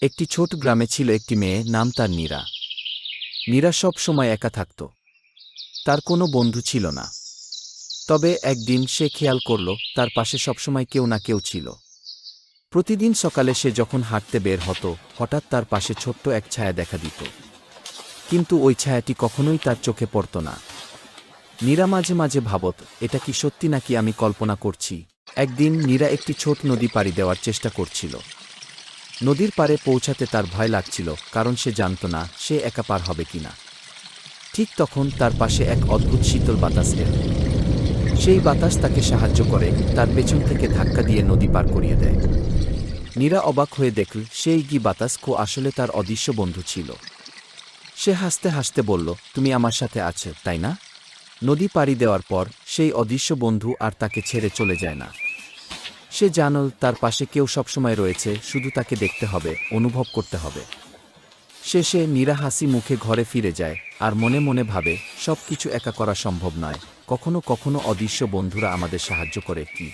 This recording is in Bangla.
একটি ছোট গ্রামে ছিল একটি মেয়ে, নাম তার নীরা। নীরা সব সময় একা থাকত। তার কোনো বন্ধু ছিল না। তবে একদিন সে খেয়াল করল তার পাশে সবসময় কেউ না কেউ ছিল। প্রতিদিন সকালে সে যখন হাঁটতে বের হতো, হঠাৎ তার পাশে ছোট্ট এক ছায়া দেখা দিত। কিন্তু ওই ছায়াটি কখনোই তার চোখে পড়ত না। নীরা মাঝে মাঝে ভাবত, এটা কি সত্যি নাকি আমি কল্পনা করছি। একদিন নীরা একটি ছোট নদী পাড়ি দেওয়ার চেষ্টা করছিল। নদীর পাড়ে পৌঁছাতে তার ভয় লাগছিল, কারণ সে জানত না সে একা পার হবে কিনা। ঠিক তখন তার পাশে এক অদ্ভুত শীতল বাতাস এল। সেই বাতাস তাকে সাহায্য করে, তার পেছন থেকে ধাক্কা দিয়ে নদী পার করিয়ে দেয়। নীরা অবাক হয়ে দেখল সেই বাতাস আসলে তার অদৃশ্য বন্ধু ছিল। সে হাসতে হাসতে বলল, তুমি আমার সাথে আছো, তাই না? নদী পাড়ি দেওয়ার পর সেই অদৃশ্য বন্ধু আর তাকে ছেড়ে চলে যায় না। সে জানল তার পাশে কেউ সবসময় রয়েছে, শুধু তাকে দেখতে হবে, অনুভব করতে হবে। শেষে নীরা হাসি মুখে ঘরে ফিরে যায়, আর মনে মনে ভাবে, সব কিছু একা করা সম্ভব নয়, কখনো কখনো অদৃশ্য বন্ধুরা আমাদের সাহায্য করে। কি